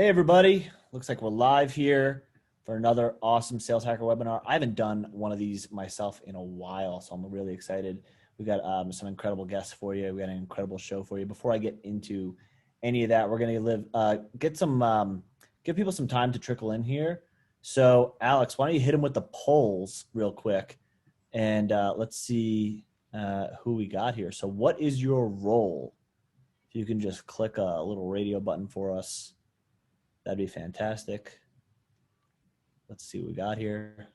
Hey everybody, looks like we're live here for another awesome Sales Hacker webinar. I haven't done one of these myself in a while, so I'm really excited. We got some incredible guests for you. We got an incredible show for you. Before I get into any of that, we're going to give people some time to trickle in here. So Alex, why don't you hit them with the polls real quick, and let's see who we got here. So what is your role? If you can just click a little radio button for us, that'd be fantastic. Let's see what we got here.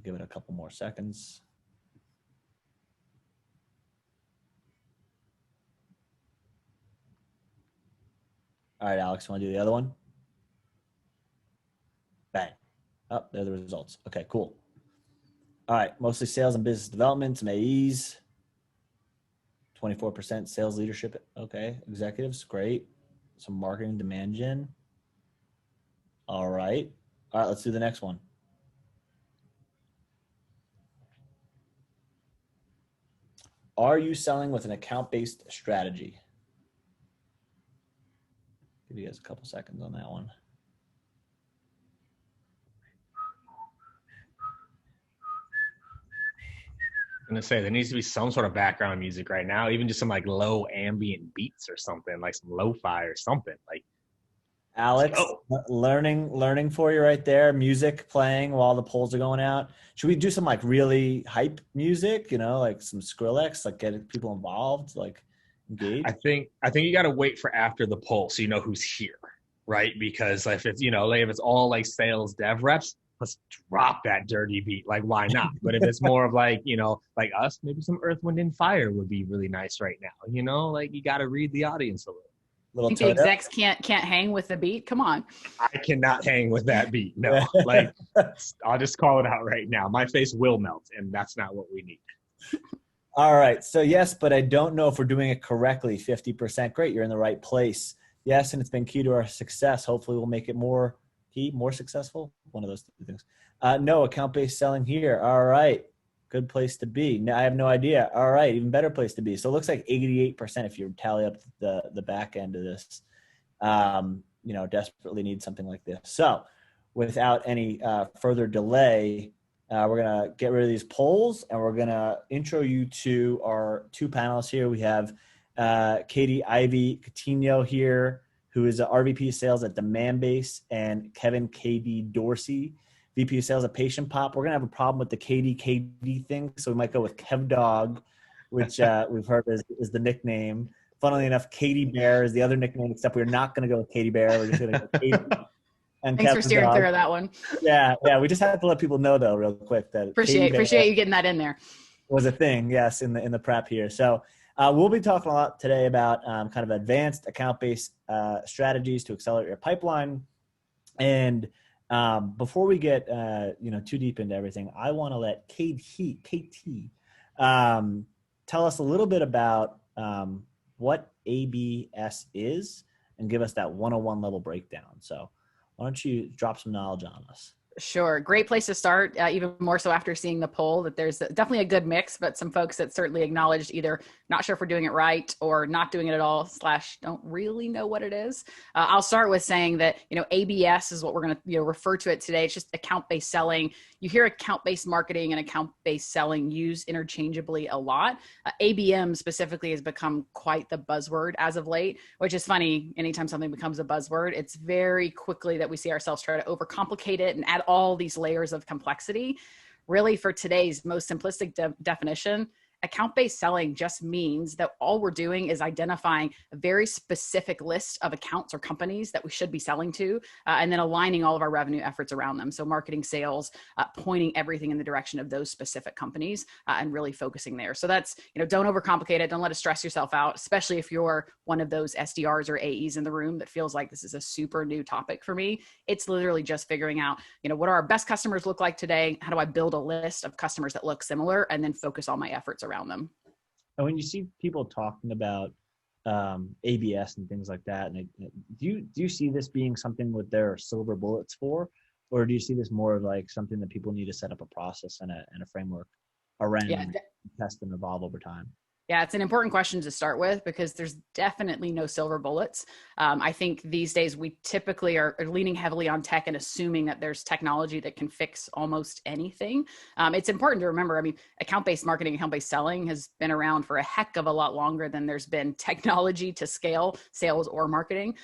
Give it a couple more seconds. All right, Alex, you want to do the other one? Bang. Oh, there are the results. Okay, cool. All right, mostly sales and business development, some AEs, 24% sales leadership. Okay, executives, great. Some marketing, demand gen. All right, let's do the next one. Are you selling with an account-based strategy? Give you guys a couple seconds on that one. I'm gonna say there needs to be some sort of background music right now, even just some like low ambient beats or something, like some lo-fi or something. Like Alex, learning for you right there. Music playing while the polls are going out. Should we do some like really hype music? You know, like some Skrillex, like get people involved, like engaged. I think you got to wait for after the poll so you know who's here, right? Because if it's like if it's all like sales dev reps, let's drop that dirty beat. Like why not? But if it's more of like like us, maybe some Earth, Wind, and Fire would be really nice right now. Like you got to read the audience a little. Little think the execs can't hang with the beat. Come on. I cannot hang with that beat. No, like I'll just call it out right now. My face will melt, and that's not what we need. All right. So yes, but I don't know if we're doing it correctly. 50%. Great. You're in the right place. Yes, and it's been key to our success. Hopefully we'll make it more successful. One of those two things. No, account-based selling here. All right. Good place to be. Now, I have no idea. All right. Even better place to be. So it looks like 88% if you tally up the back end of this, desperately need something like this. So without any further delay, we're going to get rid of these polls and we're going to intro you to our two panelists here. We have Katie Ivy Coutinho here, who is a RVP of sales at DemandBase, and Kevin KD Dorsey, VP of sales at Patient Pop. We're going to have a problem with the KD thing, so we might go with Kev Dog, which we've heard is the nickname. Funnily enough, Katie Bear is the other nickname, except we're not going to go with Katie Bear. We're just going to go Katie. And thanks for steering through that one. Yeah. We just have to let people know, though, real quick, that appreciate you getting that in there. Was a thing, yes, in the prep here. So we'll be talking a lot today about kind of advanced account-based strategies to accelerate your pipeline. And before we get too deep into everything, I want to let KT tell us a little bit about what ABS is and give us that 101 level breakdown. So why don't you drop some knowledge on us? Sure. Great place to start, even more so after seeing the poll, that there's definitely a good mix, but some folks that certainly acknowledged either not sure if we're doing it right or not doing it at all / don't really know what it is. I'll start with saying that, ABS is what we're going to refer to it today. It's just account-based selling. You hear account-based marketing and account-based selling used interchangeably a lot. ABM specifically has become quite the buzzword as of late, which is funny. Anytime something becomes a buzzword, it's very quickly that we see ourselves try to overcomplicate it and add all these layers of complexity. Really, for today's most simplistic definition, account-based selling just means that all we're doing is identifying a very specific list of accounts or companies that we should be selling to, and then aligning all of our revenue efforts around them. So marketing, sales, pointing everything in the direction of those specific companies, and really focusing there. So that's, don't overcomplicate it. Don't let it stress yourself out, especially if you're one of those SDRs or AEs in the room that feels like this is a super new topic for me. It's literally just figuring out, what do our best customers look like today? How do I build a list of customers that look similar and then focus all my efforts around them? And when you see people talking about ABS and things like that, and do you see this being something with their silver bullets for, or do you see this more of like something that people need to set up a process and a framework around, test and evolve over time? Yeah, it's an important question to start with because there's definitely no silver bullets. I think these days we typically are leaning heavily on tech and assuming that there's technology that can fix almost anything. It's important to remember, I mean, account-based marketing, account-based selling has been around for a heck of a lot longer than there's been technology to scale sales or marketing.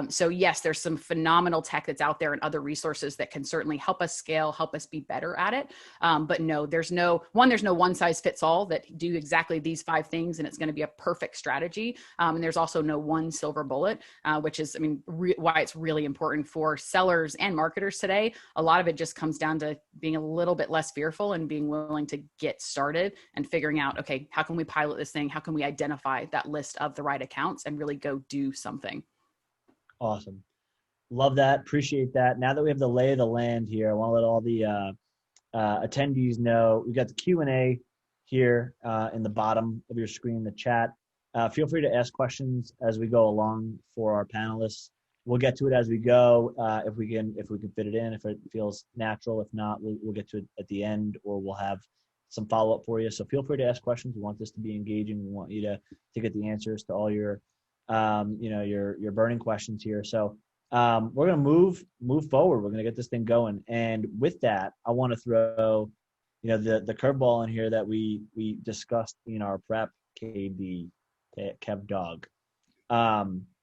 So yes, there's some phenomenal tech that's out there and other resources that can certainly help us scale, help us be better at it. But no, there's no one size fits all that do exactly these 5 things and it's going to be a perfect strategy. And there's also no one silver bullet, which is, I mean, why it's really important for sellers and marketers today. A lot of it just comes down to being a little bit less fearful and being willing to get started and figuring out, okay, how can we pilot this thing? How can we identify that list of the right accounts and really go do something? Awesome. Love that. Appreciate that. Now that we have the lay of the land here, I want to let all the attendees know we got the Q&A here in the bottom of your screen, the chat. Feel free to ask questions as we go along for our panelists. We'll get to it as we go if we can fit it in, if it feels natural. If not, we'll get to it at the end, or we'll have some follow-up for you. So feel free to ask questions. We want this to be engaging. We want you to get the answers to all your your burning questions here. So we're going to move forward. We're going to get this thing going. And with that, I want to throw, the curveball in here that we discussed in our prep, Kev Dog.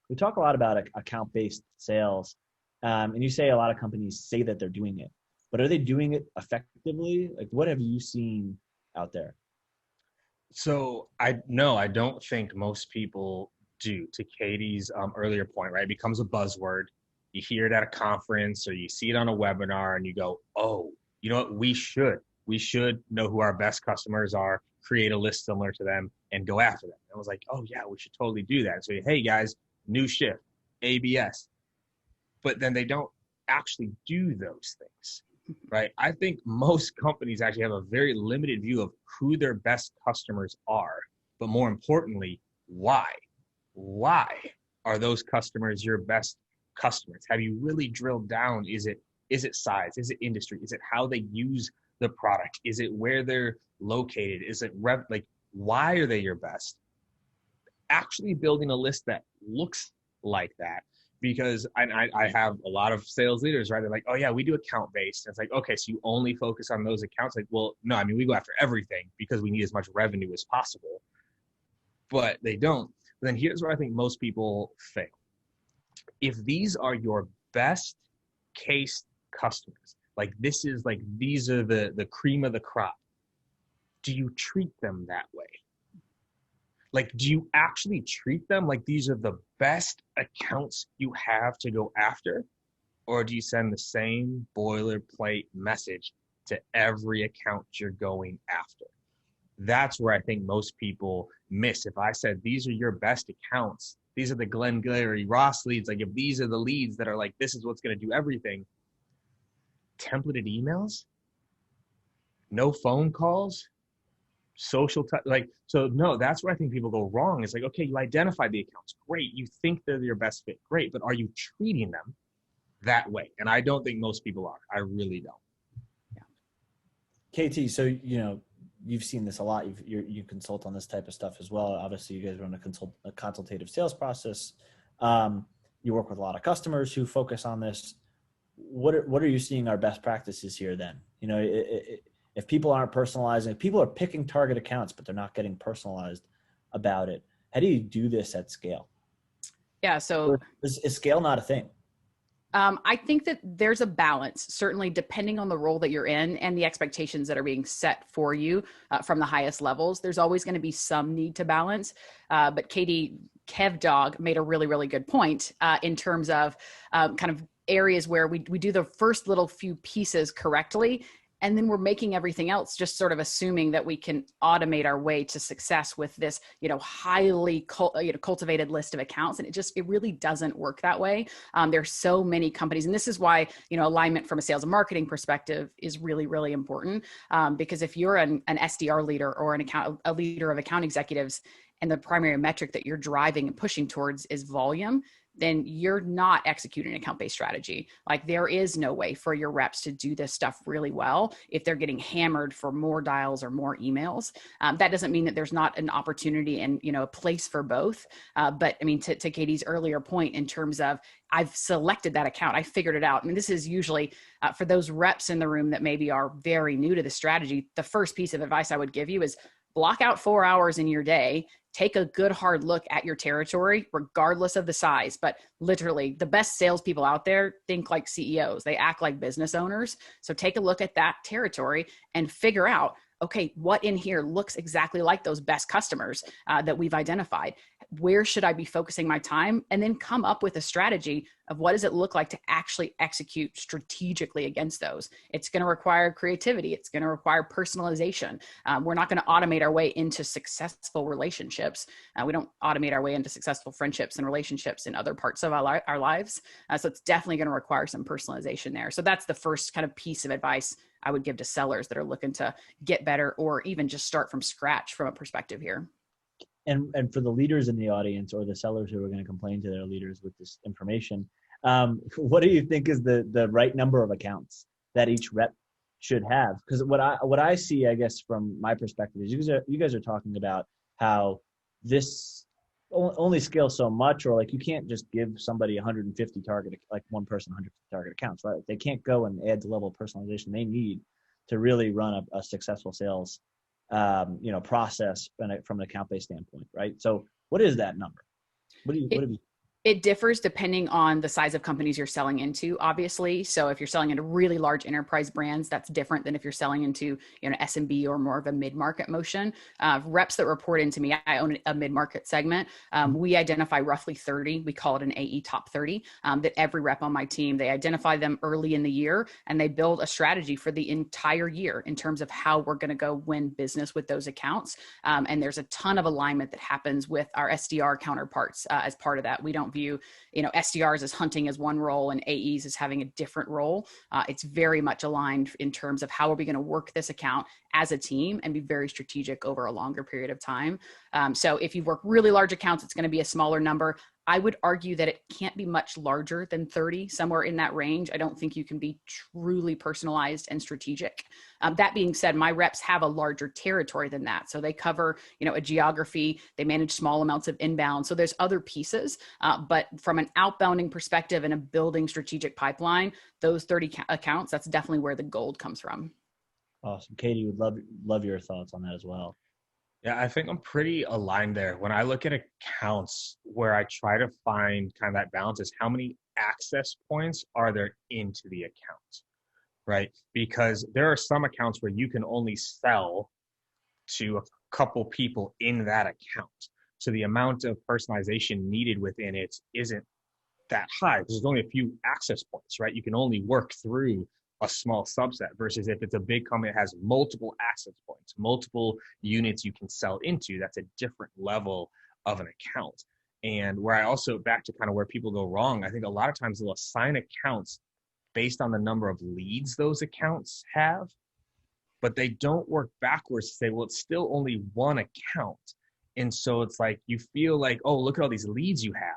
We talk a lot about account-based sales. And you say a lot of companies say that they're doing it, but are they doing it effectively? Like, what have you seen out there? So I don't think most people do. To Katie's earlier point, right? It becomes a buzzword. You hear it at a conference or you see it on a webinar and you go, oh, you know what? We should know who our best customers are, create a list similar to them and go after them. And I was like, oh yeah, we should totally do that. So, hey guys, new shift, ABS. But then they don't actually do those things, right? I think most companies actually have a very limited view of who their best customers are, but more importantly, why? Why are those customers your best customers? Have you really drilled down? Is it size? Is it industry? Is it how they use the product? Is it where they're located? Is it why are they your best? Actually building a list that looks like that, because I have a lot of sales leaders, right? They're like, oh yeah, we do account based. And it's like, okay, so you only focus on those accounts? Like, well, no, I mean, we go after everything because we need as much revenue as possible, but they don't. But then here's where I think most people fail. If these are your best case customers, these are the cream of the crop, do you treat them that way? Do you actually treat them like these are the best accounts you have to go after? Or do you send the same boilerplate message to every account you're going after? That's where I think most people miss. If I said, these are your best accounts, these are the Glenn Glary Ross leads, if these are the leads that are this is what's going to do everything, templated emails, no phone calls, social so no, that's where I think people go wrong. It's okay, you identify the accounts, great, you think they're your best fit, great, but are you treating them that way? And I don't think most people are. I really don't. Yeah. KT, so you've seen this a lot. You consult on this type of stuff as well. Obviously, you guys run a consultative sales process. You work with a lot of customers who focus on this. What are you seeing are best practices here then? If people aren't personalizing, if people are picking target accounts, but they're not getting personalized about it, how do you do this at scale? Yeah. So is scale not a thing? I think that there's a balance, certainly depending on the role that you're in and the expectations that are being set for you from the highest levels. There's always going to be some need to balance. But Kev Dog made a really, really good point in terms of kind of areas where we do the first little few pieces correctly. And then we're making everything else, just sort of assuming that we can automate our way to success with this, highly cultivated list of accounts. And it really doesn't work that way. There's so many companies. And this is why, alignment from a sales and marketing perspective is really, really important. Because if you're an SDR leader or a leader of account executives, and the primary metric that you're driving and pushing towards is volume, then you're not executing an account-based strategy. Like, there is no way for your reps to do this stuff really well if they're getting hammered for more dials or more emails. That doesn't mean that there's not an opportunity and, a place for both. But I mean, to Katie's earlier point in terms of, I've selected that account, I figured it out. I mean, this is usually for those reps in the room that maybe are very new to the strategy. The first piece of advice I would give you is block out 4 hours in your day, take a good hard look at your territory, regardless of the size. But literally, the best salespeople out there think like CEOs. They act like business owners. So take a look at that territory and figure out, okay, what in here looks exactly like those best customers that we've identified? Where should I be focusing my time? And then come up with a strategy of what does it look like to actually execute strategically against those. It's going to require creativity. It's going to require personalization. We're not going to automate our way into successful relationships. We don't automate our way into successful friendships and relationships in other parts of our lives. So it's definitely going to require some personalization there. So that's the first kind of piece of advice I would give to sellers that are looking to get better or even just start from scratch from a perspective here. And for the leaders in the audience or the sellers who are going to complain to their leaders with this information, what do you think is the right number of accounts that each rep should have? Because what I see, I guess, from my perspective is you guys are talking about how this only scales so much, or like you can't just give somebody 150 target, like one person 150 target accounts, right? They can't go and add the level of personalization they need to really run a successful sales process from an account-based standpoint, right? So what is that number? What have you? It differs depending on the size of companies you're selling into, obviously. So if you're selling into really large enterprise brands, that's different than if you're selling into, SMB or more of a mid-market motion. Reps that report into me, I own a mid-market segment. We identify roughly 30. We call it an AE top 30. That every rep on my team, they identify them early in the year and they build a strategy for the entire year in terms of how we're going to go win business with those accounts. And there's a ton of alignment that happens with our SDR counterparts as part of that. We don't view, SDRs as hunting as one role and AEs as having a different role. It's very much aligned in terms of how are we going to work this account as a team and be very strategic over a longer period of time. So if you work really large accounts, it's going to be a smaller number. I would argue that it can't be much larger than 30, somewhere in that range. I don't think you can be truly personalized and strategic. That being said, my reps have a larger territory than that. So they cover, a geography, they manage small amounts of inbound. So there's other pieces, but from an outbounding perspective and a building strategic pipeline, those 30 accounts, that's definitely where the gold comes from. Awesome. Katie, would love your thoughts on that as well. Yeah, I think I'm pretty aligned there. When I look at accounts, where I try to find kind of that balance is how many access points are there into the account, right? Because there are some accounts where you can only sell to a couple people in that account. So the amount of personalization needed within it isn't that high because there's only a few access points, right? You can only work through a small subset versus if it's a big company that has multiple access points, multiple units you can sell into, that's a different level of an account. And where I also, back to kind of where people go wrong, I think a lot of times they'll assign accounts based on the number of leads those accounts have, but they don't work backwards to say, well, it's still only one account. And so it's like, you feel like, oh, look at all these leads you have,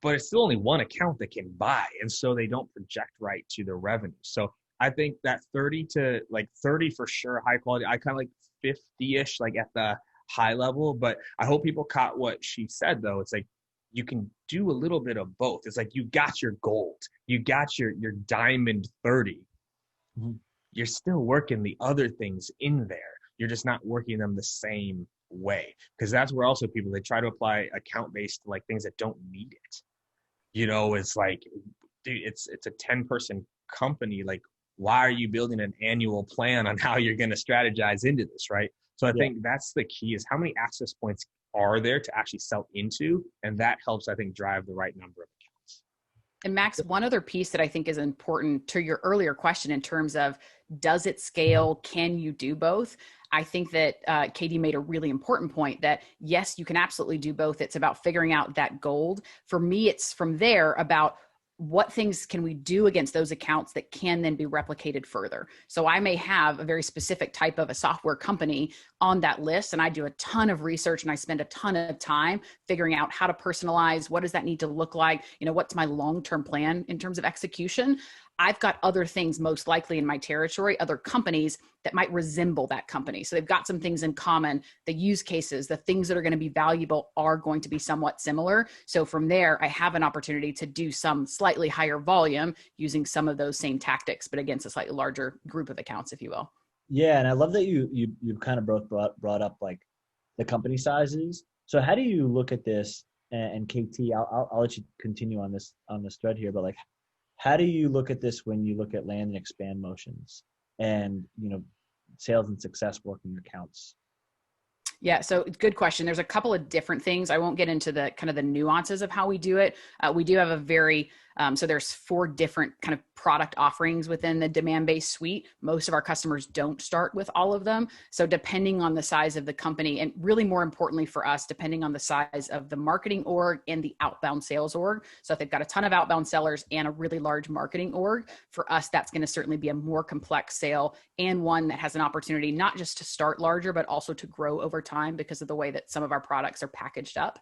but it's still only one account that can buy. And so they don't project right to their revenue. So I think that 30 for sure, high quality, I kind of like 50-ish, like at the high level, but I hope people caught what she said though. It's like, you can do a little bit of both. It's like, you got your gold, you got your diamond 30. Mm-hmm. You're still working the other things in there. You're just not working them the same way. Because that's where also people, they try to apply account-based to like things that don't need it. It's like, dude, it's a 10-person company. Like, why are you building an annual plan on how you're going to strategize into this, right? So I think that's the key, is how many access points are there to actually sell into? And that helps, I think, drive the right number of accounts. And Max, one other piece that I think is important to your earlier question in terms of, does it scale? Can you do both? I think that Katie made a really important point that yes, you can absolutely do both. It's about figuring out that gold. For me, it's from there about, what things can we do against those accounts that can then be replicated further? So I may have a very specific type of a software company on that list, and I do a ton of research and I spend a ton of time figuring out how to personalize. What does that need to look like? What's my long-term plan in terms of execution? I've got other things most likely in my territory, other companies that might resemble that company. So they've got some things in common. The use cases, the things that are going to be valuable are going to be somewhat similar. So from there, I have an opportunity to do some slightly higher volume using some of those same tactics, but against a slightly larger group of accounts, if you will. Yeah, and I love that you kind of brought up like the company sizes. So how do you look at this? And KT, I'll let you continue on this thread here, but like, how do you look at this when you look at land and expand motions and, sales and success working accounts? Yeah, so good question. There's a couple of different things. I won't get into the kind of the nuances of how we do it. We do have a very, so there's 4 different kind of product offerings within the demand-based suite. Most of our customers don't start with all of them. So depending on the size of the company, and really more importantly for us, depending on the size of the marketing org and the outbound sales org. So if they've got a ton of outbound sellers and a really large marketing org, for us, that's going to certainly be a more complex sale and one that has an opportunity not just to start larger, but also to grow over time because of the way that some of our products are packaged up.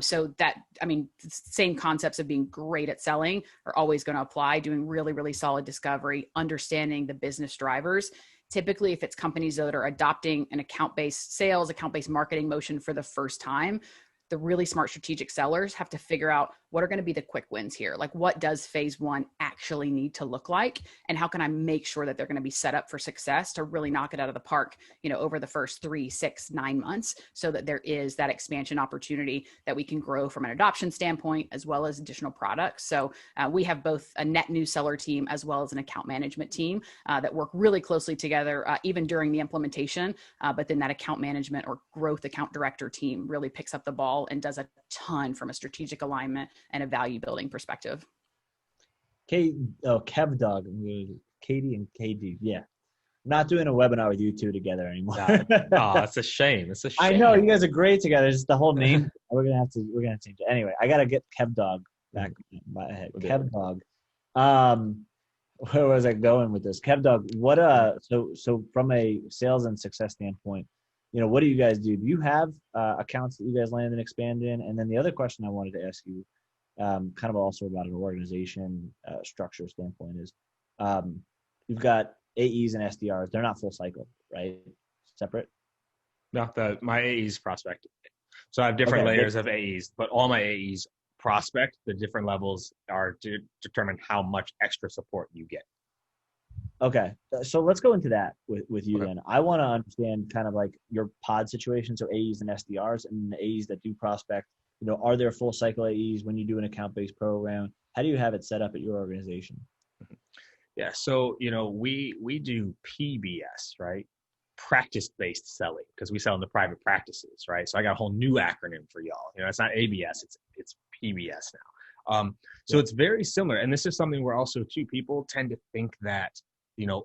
Same concepts of being great at selling are always going to apply, doing really, really solid discovery, understanding the business drivers. Typically, if it's companies that are adopting an account-based sales, account-based marketing motion for the first time, the really smart strategic sellers have to figure out what are going to be the quick wins here. Like, what does phase 1 actually need to look like? And how can I make sure that they're going to be set up for success to really knock it out of the park, over the first 3, 6, 9 months, so that there is that expansion opportunity that we can grow from an adoption standpoint, as well as additional products. So we have both a net new seller team as well as an account management team that work really closely together, even during the implementation. But then that account management or growth account director team really picks up the ball and does a ton from a strategic alignment and a value building perspective. Kev Dog, Katie and KD. Yeah. I'm not doing a webinar with you two together anymore. Oh, it's a shame. It's a shame. I know you guys are great together. It's the whole name. we're gonna change it. Anyway, I gotta get Kev Dog back in my head. Kev Dog. Where was I going with this? Kev Dog, what so from a sales and success standpoint, what do you guys do? Do you have accounts that you guys land and expand in? And then the other question I wanted to ask you, kind of also about an organization structure standpoint, is you've got AEs and SDRs. They're not full cycle, right? Separate? No, my AEs prospect. So I have different layers of AEs, but all my AEs prospect. The different levels are to determine how much extra support you get. Okay, so let's go into that with you then. I want to understand kind of like your pod situation, so AEs and SDRs, and the AEs that do prospect. Are there full cycle AEs when you do an account-based program? How do you have it set up at your organization? Yeah, so we do PBS, right? Practice-based selling, because we sell into private practices, right? So I got a whole new acronym for y'all. It's not ABS, it's PBS now. So it's very similar, and this is something where also too people tend to think that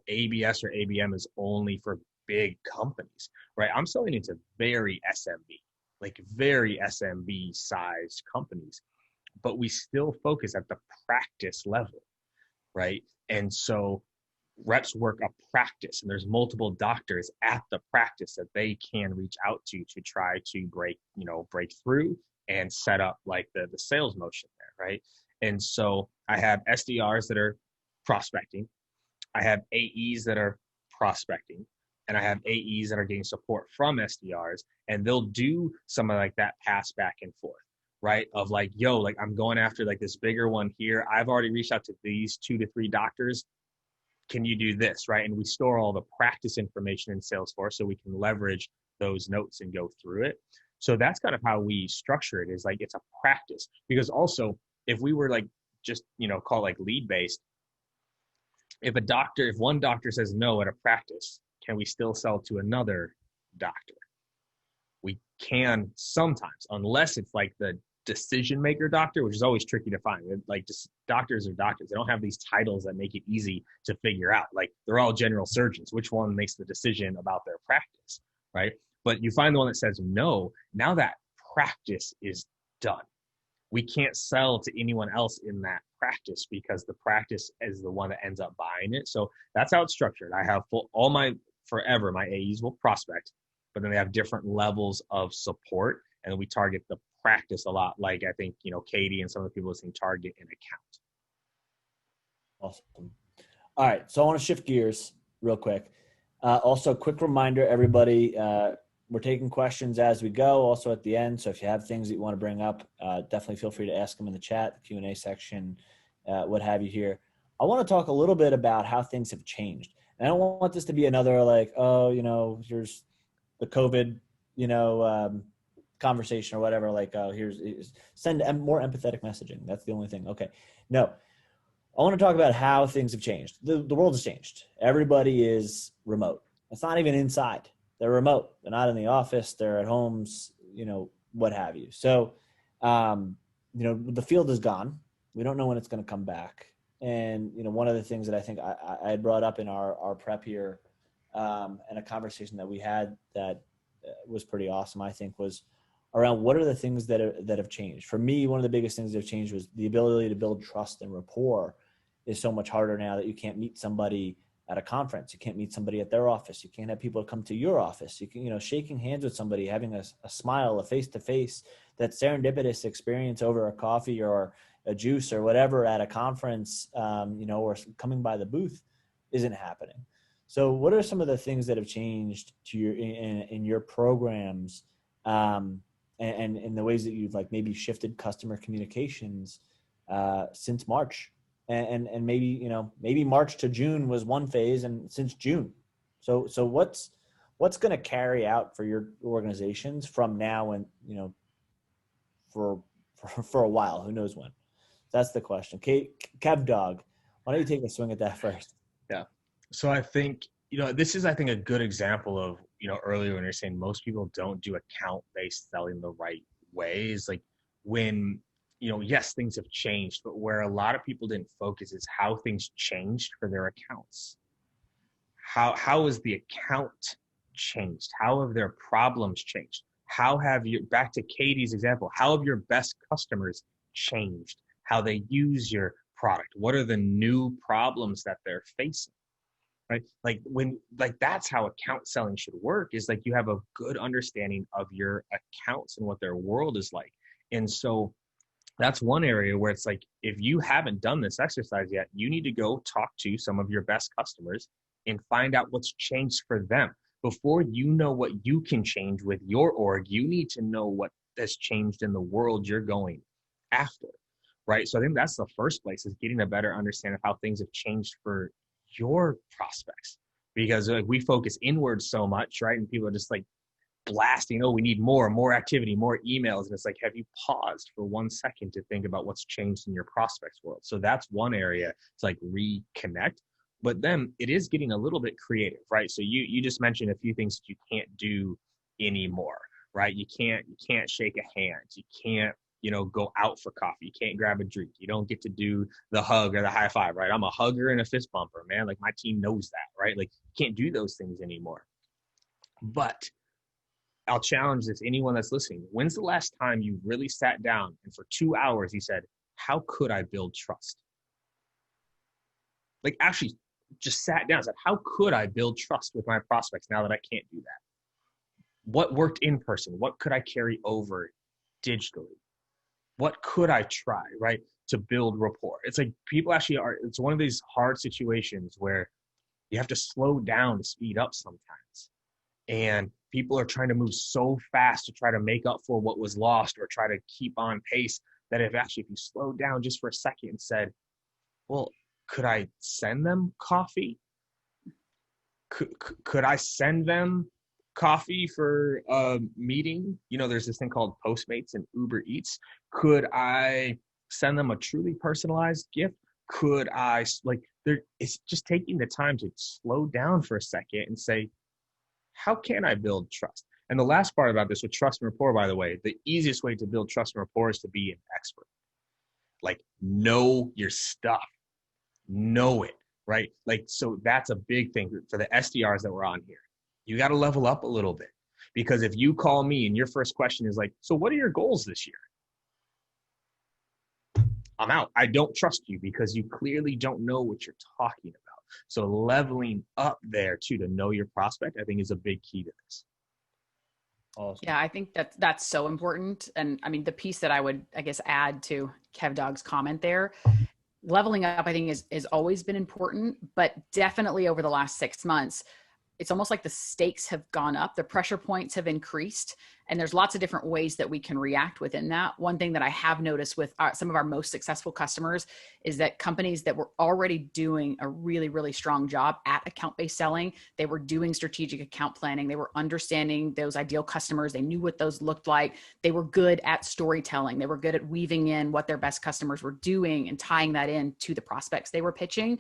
ABS or ABM is only for big companies, right? I'm selling into very SMB sized companies, but we still focus at the practice level, right? And so reps work a practice, and there's multiple doctors at the practice that they can reach out to try to break through and set up like the sales motion there, right? And so I have SDRs that are prospecting, I have AEs that are prospecting, and I have AEs that are getting support from SDRs, and they'll do some of like that pass back and forth, right? Of like, I'm going after like this bigger one here. I've already reached out to these 2 to 3 doctors. Can you do this, right? And we store all the practice information in Salesforce so we can leverage those notes and go through it. So that's kind of how we structure it, is like it's a practice. Because also, if we were like just, call it like lead based, if one doctor says no at a practice, can we still sell to another doctor? We can sometimes, unless it's like the decision maker doctor, which is always tricky to find. Like, just doctors are doctors. They don't have these titles that make it easy to figure out. Like, they're all general surgeons. Which one makes the decision about their practice, right? But you find the one that says no, now that practice is done, we can't sell to anyone else in that practice because the practice is the one that ends up buying it. So that's how it's structured. I have my AEs will prospect, but then they have different levels of support, and we target the practice a lot. Like I think, Katie and some of the people listening target an account. Awesome. All right. So I want to shift gears real quick. Also, quick reminder, everybody, we're taking questions as we go, also at the end. So if you have things that you want to bring up, definitely feel free to ask them in the chat, the Q&A section, what have you here. I want to talk a little bit about how things have changed. And I don't want this to be another here's the COVID, conversation or whatever, here's send more empathetic messaging. That's the only thing. Okay. No, I want to talk about how things have changed. The world has changed. Everybody is remote. It's not even inside. They're remote. They're not in the office. They're at homes, what have you. So, the field is gone. We don't know when it's going to come back. And, one of the things that I think I had brought up in our prep here and a conversation that we had that was pretty awesome, I think, was around what are the things that have changed. For me, one of the biggest things that have changed was the ability to build trust and rapport is so much harder now that you can't meet somebody at a conference. You can't meet somebody at their office. You can't have people come to your office. You can, shaking hands with somebody, having a smile, a face-to-face, that serendipitous experience over a coffee or a juice or whatever at a conference, or coming by the booth isn't happening. So what are some of the things that have changed to in your programs, and in the ways that you've maybe shifted customer communications since March? And maybe March to June was one phase, and since June. So what's going to carry out for your organizations from now and, for a while, who knows when? That's the question. Kev Dog, why don't you take a swing at that first? Yeah. So I think, this is, I think, a good example of, earlier when you're saying most people don't do account-based selling the right way, is like when, yes, things have changed, but where a lot of people didn't focus is how things changed for their accounts. How has the account changed? How have their problems changed? Back to Katie's example, how have your best customers changed? How they use your product? What are the new problems that they're facing? Right? That's how account selling should work, is you have a good understanding of your accounts and what their world is like. And so that's one area where it's if you haven't done this exercise yet, you need to go talk to some of your best customers and find out what's changed for them. Before you know what you can change with your org, you need to know what has changed in the world you're going after, right? So I think that's the first place, is getting a better understanding of how things have changed for your prospects, because we focus inward so much, right? And people are just blasting, we need more activity, more emails. And it's have you paused for 1 second to think about what's changed in your prospects world? So that's one area to reconnect. But then it is getting a little bit creative, right? So you just mentioned a few things that you can't do anymore, right? You can't shake a hand. You can't, go out for coffee. You can't grab a drink. You don't get to do the hug or the high five, right? I'm a hugger and a fist bumper, man. My team knows that, right? You can't do those things anymore. But I'll challenge this, anyone that's listening. When's the last time you really sat down and for 2 hours you said, how could I build trust? Actually just sat down and said, how could I build trust with my prospects now that I can't do that? What worked in person? What could I carry over digitally? What could I try, right, to build rapport? It's people actually it's one of these hard situations where you have to slow down to speed up sometimes. And people are trying to move so fast to try to make up for what was lost or try to keep on pace, that if you slowed down just for a second and said, well, could I send them coffee? Could I send them coffee for a meeting? There's this thing called Postmates and Uber Eats. Could I send them a truly personalized gift? Could I, it's just taking the time to slow down for a second and say, how can I build trust? And the last part about this with trust and rapport, by the way, the easiest way to build trust and rapport is to be an expert. Know your stuff, know it, right? So that's a big thing for the SDRs that were on here. You got to level up a little bit, because if you call me and your first question is so what are your goals this year? I'm out. I don't trust you because you clearly don't know what you're talking about. So leveling up there too to know your prospect, I think is a big key to this. Awesome. Yeah, I think that's so important. And I mean, the piece that I would, I guess, add to Kev Dog's comment there, leveling up, I think is always been important, but definitely over the last 6 months, it's almost like the stakes have gone up, the pressure points have increased, and there's lots of different ways that we can react within that. One thing that I have noticed with some of our most successful customers is that companies that were already doing a really, really strong job at account-based selling, they were doing strategic account planning, they were understanding those ideal customers, they knew what those looked like, they were good at storytelling, they were good at weaving in what their best customers were doing and tying that in to the prospects they were pitching.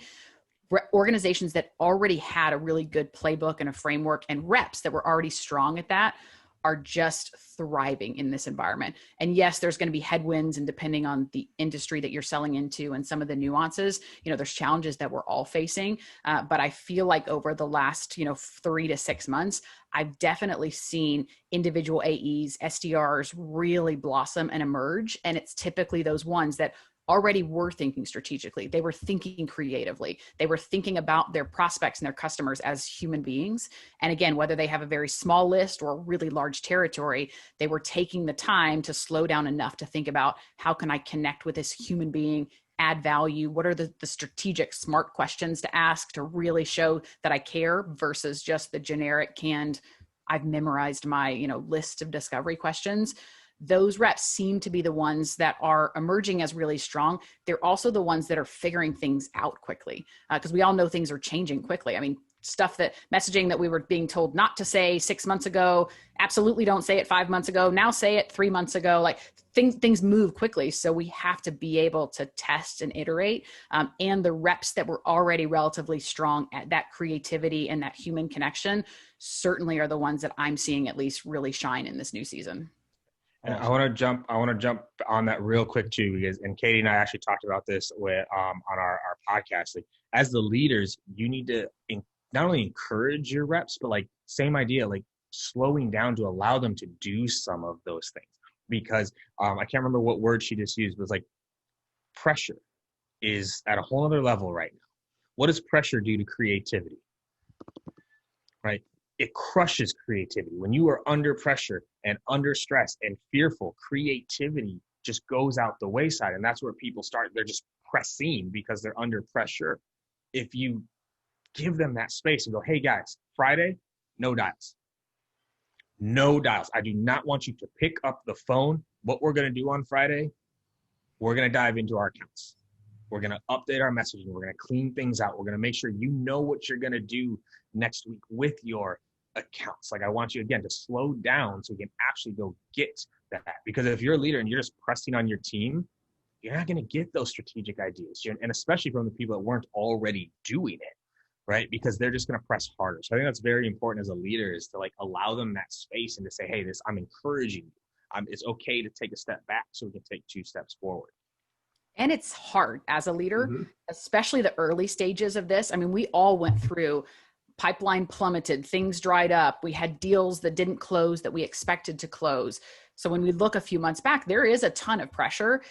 Organizations that already had a really good playbook and a framework and reps that were already strong at that are just thriving in this environment. And yes, there's going to be headwinds, and depending on the industry that you're selling into and some of the nuances, there's challenges that we're all facing. But I feel like over the last, 3 to 6 months, I've definitely seen individual AEs, SDRs really blossom and emerge. And it's typically those ones that already were thinking strategically. They were thinking creatively. They were thinking about their prospects and their customers as human beings. And again, whether they have a very small list or a really large territory, they were taking the time to slow down enough to think about, how can I connect with this human being, add value? What are the strategic smart questions to ask to really show that I care, versus just the generic canned, I've memorized my, list of discovery questions. Those reps seem to be the ones that are emerging as really strong. They're also the ones that are figuring things out quickly, because we all know things are changing quickly. I mean, messaging that we were being told not to say 6 months ago, absolutely don't say it 5 months ago, now say it 3 months ago. Like things move quickly. So we have to be able to test and iterate. And the reps that were already relatively strong at that creativity and that human connection certainly are the ones that I'm seeing at least really shine in this new season. And I want to jump on that real quick too, because, and Katie and I actually talked about this on our podcast. Like, as the leaders, you need to not only encourage your reps, but like same idea, like slowing down to allow them to do some of those things. Because I can't remember what word she just used, but it's like pressure is at a whole other level right now. What does pressure do to creativity? Right? It crushes creativity. When you are under pressure and under stress and fearful, creativity just goes out the wayside. And that's where people they're just pressing because they're under pressure. If you give them that space and go, hey guys, Friday, no dials. No dials. I do not want you to pick up the phone. What we're going to do on Friday, we're going to dive into our accounts. We're going to update our messaging. We're going to clean things out. We're going to make sure you know what you're going to do next week with your accounts. Like, I want you, again, to slow down so we can actually go get that. Because if you're a leader and you're just pressing on your team, you're not going to get those strategic ideas. And especially from the people that weren't already doing it, right? Because they're just going to press harder. So I think that's very important as a leader, is to like allow them that space and to say, hey, I'm encouraging you. It's okay to take a step back so we can take 2 steps forward. And it's hard as a leader, especially the early stages of this. I mean, we all went through pipeline plummeted, things dried up. We had deals that didn't close that we expected to close. So when we look a few months back, there is a ton of pressure.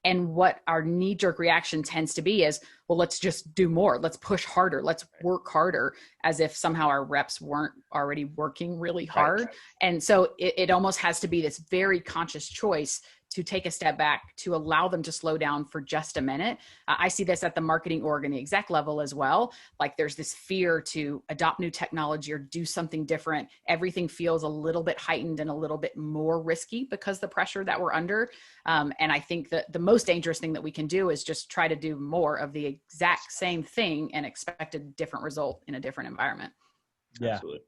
And what our knee-jerk reaction tends to be is, well, let's just do more. Let's push harder. Let's work harder, as if somehow our reps weren't already working really hard. Right. And so it almost has to be this very conscious choice to take a step back, to allow them to slow down for just a minute. I see this at the marketing org and the exec level as well. Like, there's this fear to adopt new technology or do something different. Everything feels a little bit heightened and a little bit more risky because the pressure that we're under. And I think that the most dangerous thing that we can do is just try to do more of the exact same thing and expect a different result in a different environment. Yeah, absolutely.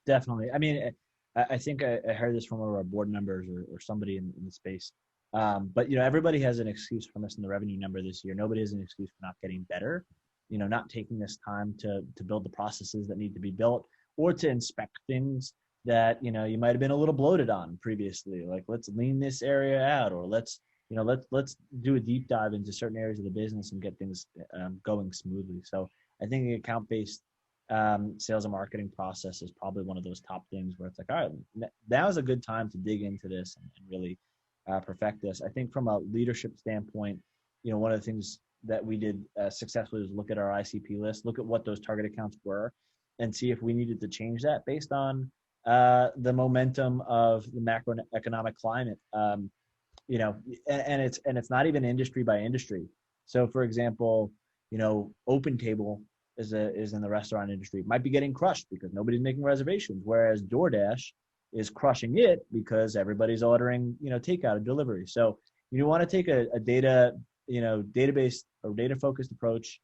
Definitely. I mean, I think I heard this from one of our board members or somebody in the space. But, everybody has an excuse for missing the revenue number this year. Nobody has an excuse for not getting better, not taking this time to build the processes that need to be built, or to inspect things that, you might have been a little bloated on previously. Like, let's lean this area out, or let's do a deep dive into certain areas of the business and get things going smoothly. So I think the account-based sales and marketing process is probably one of those top things where it's like, all right, now is a good time to dig into this and really perfect this. I think from a leadership standpoint, one of the things that we did successfully was look at our ICP list, look at what those target accounts were, and see if we needed to change that based on the momentum of the macroeconomic climate. And it's not even industry by industry. So, for example, OpenTable is in the restaurant industry. It might be getting crushed because nobody's making reservations, whereas DoorDash is crushing it because everybody's ordering, takeout and delivery. So you want to take a data, database or data focused approach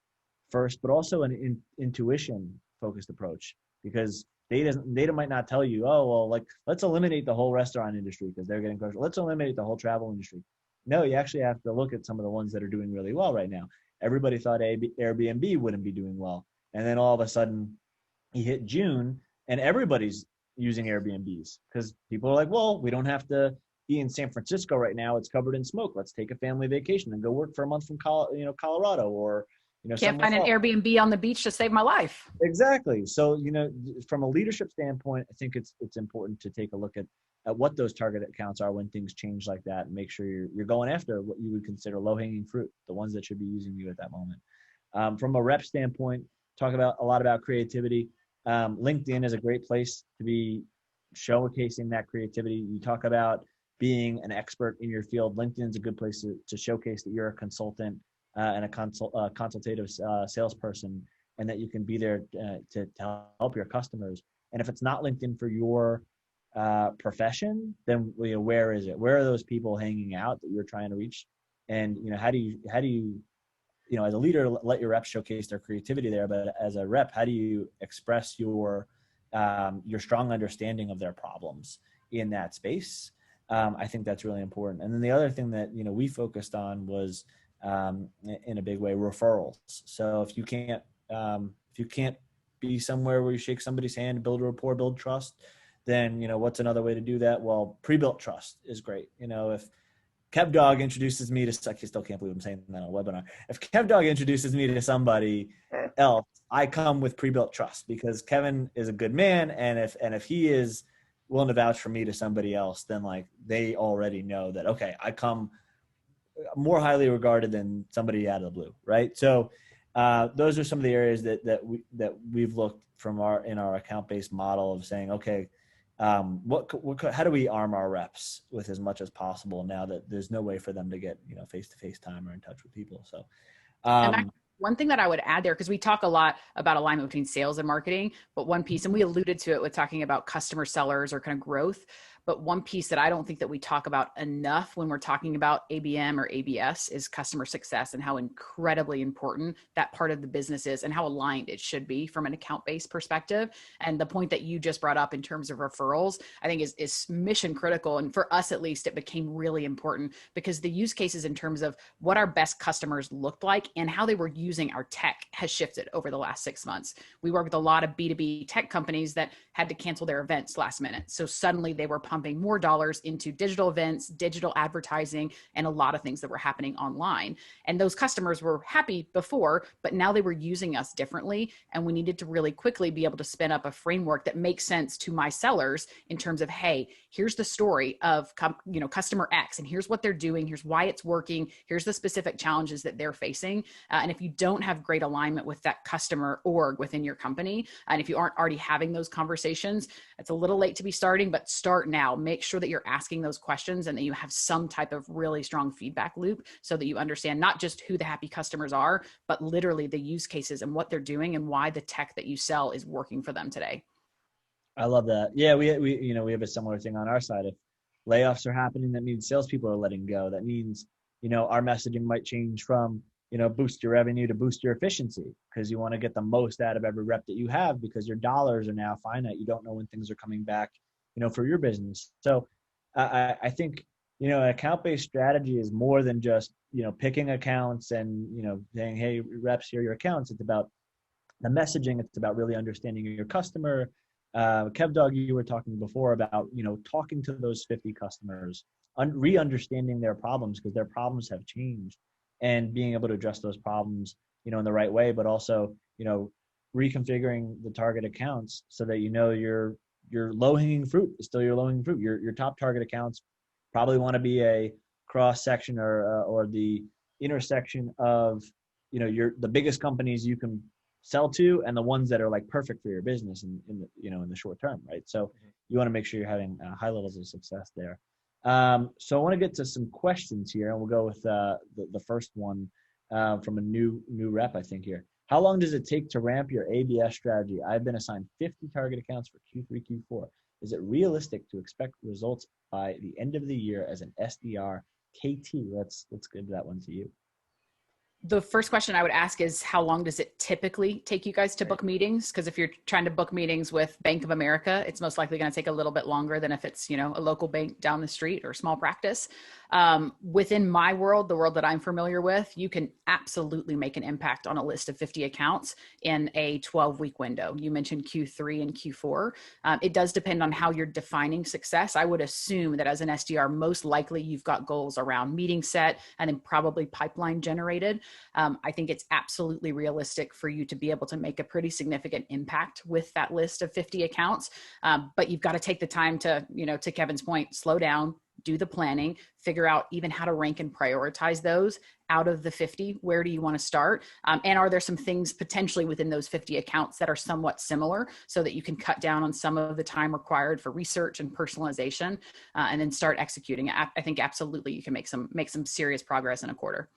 first, but also an intuition focused approach, because data might not tell you, oh, well, like, let's eliminate the whole restaurant industry because they're getting crushed. Let's eliminate the whole travel industry. No, you actually have to look at some of the ones that are doing really well right now. Everybody thought Airbnb wouldn't be doing well. And then all of a sudden you hit June and everybody's using Airbnbs because people are like, well, we don't have to be in San Francisco right now. It's covered in smoke. Let's take a family vacation and go work for a month from Colorado, or can't find an Airbnb on the beach to save my life. Exactly. So, from a leadership standpoint, I think it's important to take a look at what those target accounts are when things change like that, and make sure you're going after what you would consider low-hanging fruit, the ones that should be using you at that moment. From a rep standpoint, talk a lot about creativity. LinkedIn is a great place to be showcasing that creativity. You talk about being an expert in your field. LinkedIn is a good place to showcase that you're a consultant and a consultative salesperson, and that you can be there to help your customers. And if it's not LinkedIn for your profession, then where is it? Where are those people hanging out that you're trying to reach? And how do you as a leader, let your reps showcase their creativity there, but as a rep, how do you express your strong understanding of their problems in that space? I think that's really important. And then the other thing that we focused on was in a big way, referrals. So if you can't be somewhere where you shake somebody's hand, build a rapport, build trust, then what's another way to do that? Well, pre-built trust is great. If KevDog introduces me to, I still can't believe I'm saying that on a webinar. If KevDog introduces me to somebody else, I come with pre-built trust because Kevin is a good man, and if he is willing to vouch for me to somebody else, then like they already know that, okay, I come more highly regarded than somebody out of the blue, right? So those are some of the areas that we've looked from in our account-based model of saying, okay, how do we arm our reps with as much as possible now that there's no way for them to get face-to-face time or in touch with people? So one thing that I would add there, because we talk a lot about alignment between sales and marketing, but one piece, and we alluded to it with talking about customer sellers or kind of growth, but one piece that I don't think that we talk about enough when we're talking about ABM or ABS is customer success, and how incredibly important that part of the business is and how aligned it should be from an account-based perspective. And the point that you just brought up in terms of referrals, I think is mission critical. And for us, at least, it became really important because the use cases in terms of what our best customers looked like and how they were using our tech has shifted over the last 6 months. We work with a lot of B2B tech companies that had to cancel their events last minute. So suddenly they were pumping more dollars into digital events, digital advertising, and a lot of things that were happening online. And those customers were happy before, but now they were using us differently. And we needed to really quickly be able to spin up a framework that makes sense to my sellers in terms of, hey, here's the story of customer X, and here's what they're doing, here's why it's working, here's the specific challenges that they're facing. And if you don't have great alignment with that customer org within your company, and if you aren't already having those conversations, it's a little late to be starting, but start now. Make sure that you're asking those questions and that you have some type of really strong feedback loop so that you understand not just who the happy customers are, but literally the use cases and what they're doing and why the tech that you sell is working for them today. I love that. Yeah, we have a similar thing on our side. If layoffs are happening, that means salespeople are letting go. That means, our messaging might change from, boost your revenue to boost your efficiency, because you want to get the most out of every rep that you have, because your dollars are now finite. You don't know when things are coming back, for your business. So I think, an account-based strategy is more than just, picking accounts and, saying, hey, reps, here are your accounts. It's about the messaging. It's about really understanding your customer. KevDog, you were talking before about, talking to those 50 customers, re-understanding their problems, because their problems have changed, and being able to address those problems, in the right way, but also, reconfiguring the target accounts so that, your low-hanging fruit is still your low-hanging fruit. Your top target accounts probably want to be a cross section or the intersection of, the biggest companies you can sell to and the ones that are like perfect for your business in the short term, right? So you want to make sure you're having high levels of success there. So I want to get to some questions here, and we'll go with the first one from a new rep, I think here. How long does it take to ramp your ABS strategy? I've been assigned 50 target accounts for Q3, Q4. Is it realistic to expect results by the end of the year as an SDR KT? Let's give that one to you. The first question I would ask is, how long does it typically take you guys to book meetings? Because if you're trying to book meetings with Bank of America, it's most likely going to take a little bit longer than if it's, a local bank down the street or small practice. Within my world, the world that I'm familiar with, you can absolutely make an impact on a list of 50 accounts in a 12-week window. You mentioned Q3 and Q4. It does depend on how you're defining success. I would assume that as an SDR, most likely you've got goals around meeting set and then probably pipeline generated. I think it's absolutely realistic for you to be able to make a pretty significant impact with that list of 50 accounts. But you've got to take the time to, to Kevin's point, slow down, do the planning, figure out even how to rank and prioritize those out of the 50. Where do you want to start? And are there some things potentially within those 50 accounts that are somewhat similar so that you can cut down on some of the time required for research and personalization, and then start executing? I think absolutely you can make some serious progress in a quarter.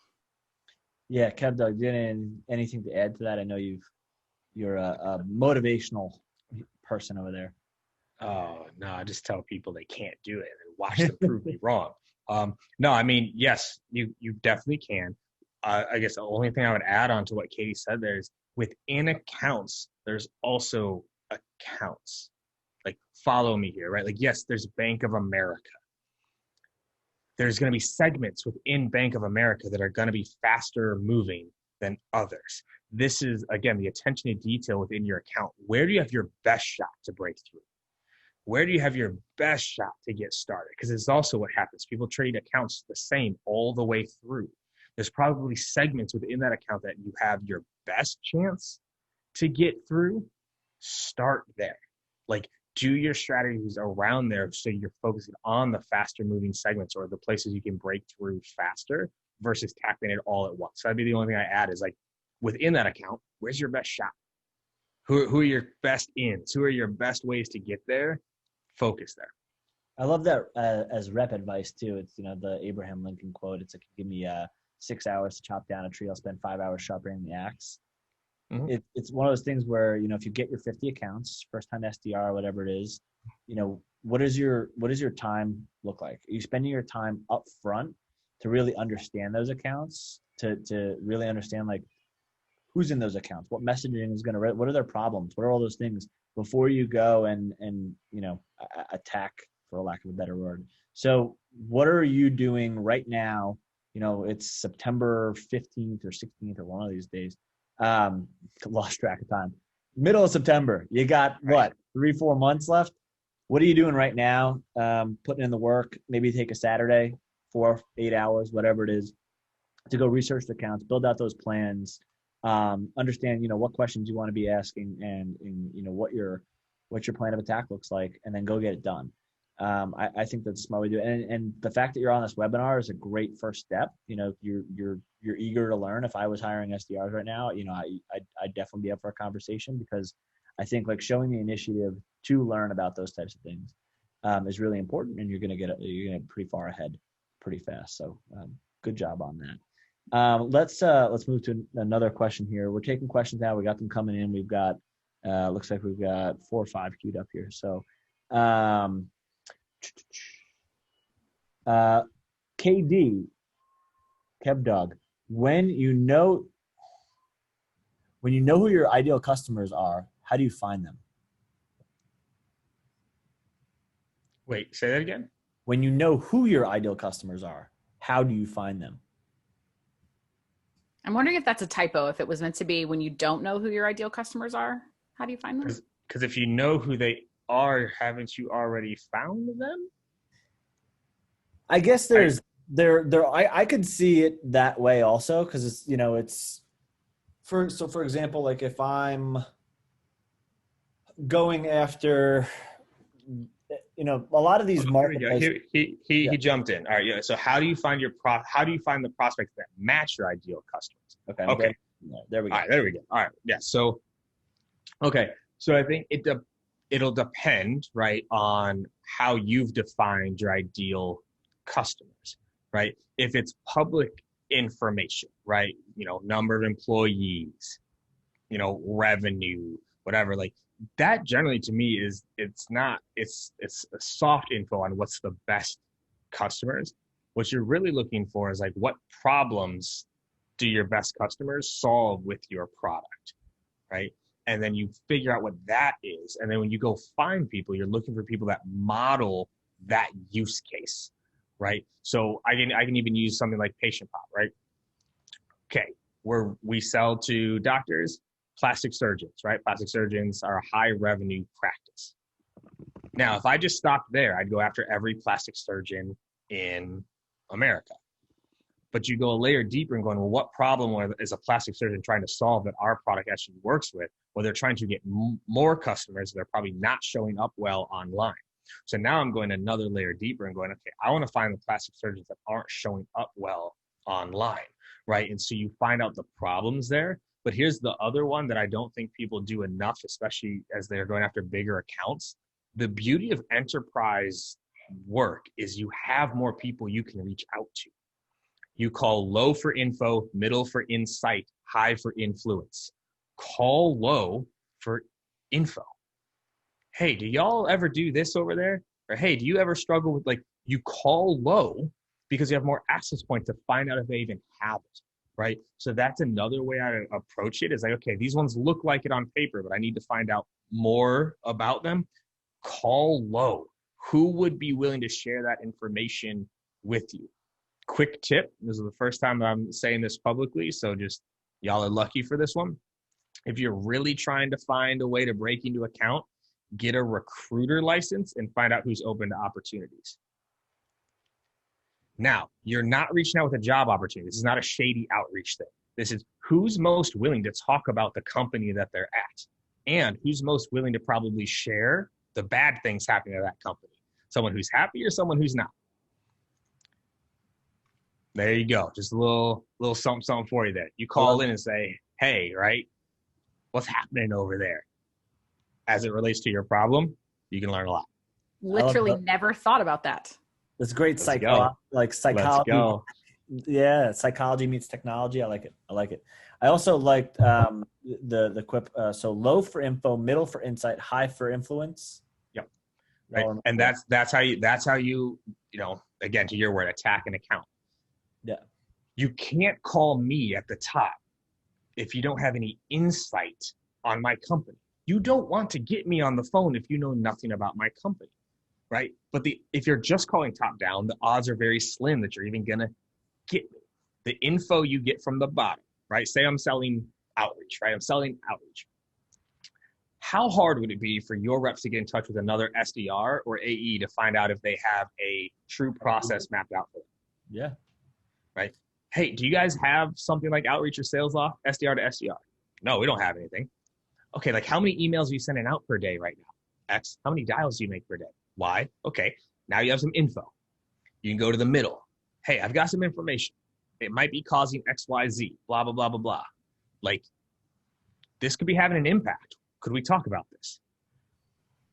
Yeah, Kev, Doug, anything to add to that? I know you're a motivational person over there. Oh, no, I just tell people they can't do it and watch them prove me wrong. No, I mean, yes, you definitely can. I guess the only thing I would add on to what Katie said there is within accounts, there's also accounts. Like, follow me here, right? Like, yes, there's Bank of America. There's going to be segments within Bank of America that are going to be faster moving than others. This is, again, the attention to detail within your account. Where do you have your best shot to break through? Where do you have your best shot to get started? Because it's also what happens. People trade accounts the same all the way through. There's probably segments within that account that you have your best chance to get through. Start there. Like, do your strategies around there so you're focusing on the faster moving segments or the places you can break through faster versus tackling it all at once. So that'd be the only thing I add is, like, within that account, where's your best shot? Who are your best ins? Who are your best ways to get there? Focus there. I love that as rep advice too. It's, the Abraham Lincoln quote. It's like, give me 6 hours to chop down a tree, I'll spend 5 hours sharpening the axe. Mm-hmm. It's one of those things where, if you get your 50 accounts, first time SDR, whatever it is, what does your time look like? Are you spending your time up front to really understand those accounts, to really understand, like, who's in those accounts, what messaging is going to, what are their problems, what are all those things before you go and attack, for lack of a better word. So what are you doing right now? It's September 15th or 16th or one of these days. Lost track of time. Middle of September. You got what, 3-4 months left? What are you doing right now? Putting in the work, maybe take a Saturday, 4-8 hours, whatever it is, to go research the accounts, build out those plans, understand, what questions you want to be asking and what your plan of attack looks like, and then go get it done. I think that's a smart way to do it. And the fact that you're on this webinar is a great first step. You're eager to learn. If I was hiring SDRs right now, I'd definitely be up for a conversation, because I think, like, showing the initiative to learn about those types of things is really important, and you're gonna get pretty far ahead pretty fast. So good job on that. Let's move to another question here. We're taking questions now. We got them coming in. We've got looks like we've got 4 or 5 queued up here. So KD, Kev Dog, when you know who your ideal customers are, how do you find them? Wait, say that again. When you know who your ideal customers are, how do you find them? I'm wondering if that's a typo, if it was meant to be when you don't know who your ideal customers are, how do you find them? Because if you know who they are, haven't you already found them? I guess I could see it that way also, because it's for example, like, if I'm going after, a lot of these Here we go. marketplaces. He jumped in. All right. Yeah. So how do you find the prospects that match your ideal customers? Okay. Okay. There we go. All right. There we go. All right. Yeah. So, okay. So I think it'll depend, right, on how you've defined your ideal customers, right? If it's public information, right? Number of employees, revenue, whatever, like that generally to me it's a soft info on what's the best customers. What you're really looking for is like, what problems do your best customers solve with your product, right? And then you figure out what that is. And then when you go find people, you're looking for people that model that use case, right? So I can even use something like Patient Pop, right? Okay, we sell to doctors, plastic surgeons, right? Plastic surgeons are a high revenue practice. Now, if I just stopped there, I'd go after every plastic surgeon in America. But you go a layer deeper and going, well, what problem is a plastic surgeon trying to solve that our product actually works with? Well, they're trying to get more customers. They're probably not showing up well online. So now I'm going another layer deeper and going, okay, I want to find the plastic surgeons that aren't showing up well online, right? And so you find out the problems there. But here's the other one that I don't think people do enough, especially as they're going after bigger accounts. The beauty of enterprise work is you have more people you can reach out to. You call low for info, middle for insight, high for influence. Call low for info. Hey, do y'all ever do this over there? Or hey, do you ever struggle with, like, you call low because you have more access points to find out if they even have it, right? So that's another way I approach it, is like, okay, these ones look like it on paper, but I need to find out more about them. Call low. Who would be willing to share that information with you? Quick tip. This is the first time that I'm saying this publicly, so just y'all are lucky for this one. If you're really trying to find a way to break into account, get a recruiter license and find out who's open to opportunities. Now, you're not reaching out with a job opportunity. This is not a shady outreach thing. This is who's most willing to talk about the company that they're at, and who's most willing to probably share the bad things happening at that company. Someone who's happy or someone who's not. There you go. Just a little something for you there. You call in and say, hey, right, what's happening over there? As it relates to your problem, you can learn a lot. Literally never thought about that. That's great. Psychology. Let's go. Yeah, psychology meets technology. I like it. I also liked the quip. So low for info, middle for insight, high for influence. Yep. Right. And that's how you again, to your word, attack an account. Yeah. You can't call me at the top if you don't have any insight on my company. You don't want to get me on the phone if you know nothing about my company, right? But if you're just calling top down, the odds are very slim that you're even gonna get me. The info you get from the bottom, right? Say I'm selling outreach, right? I'm selling outreach. How hard would it be for your reps to get in touch with another SDR or AE to find out if they have a true process mapped out for them? Yeah. Right? Hey, do you guys have something like outreach or sales law, SDR to SDR? No, we don't have anything. Okay, like how many emails are you sending out per day right now? X. How many dials do you make per day? Y. Okay, now you have some info. You can go to the middle. Hey, I've got some information. It might be causing X, Y, Z, blah, blah, blah, blah, blah. Like, this could be having an impact. Could we talk about this?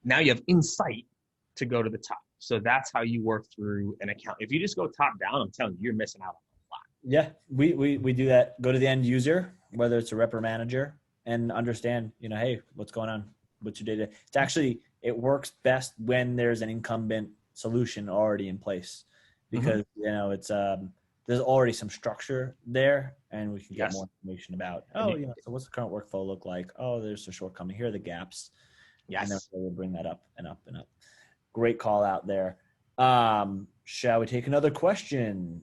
Now you have insight to go to the top. So that's how you work through an account. If you just go top down, I'm telling you, you're missing out on a lot. Yeah, we do that. Go to the end user, whether it's a rep or manager, and understand, hey, what's going on? What's your data? It works best when there's an incumbent solution already in place, because it's there's already some structure there, and we can get more information about. So what's the current workflow look like? Oh, there's a shortcoming. Here are the gaps. Yes, and then we'll bring that up and up and up. Great call out there. Shall we take another question?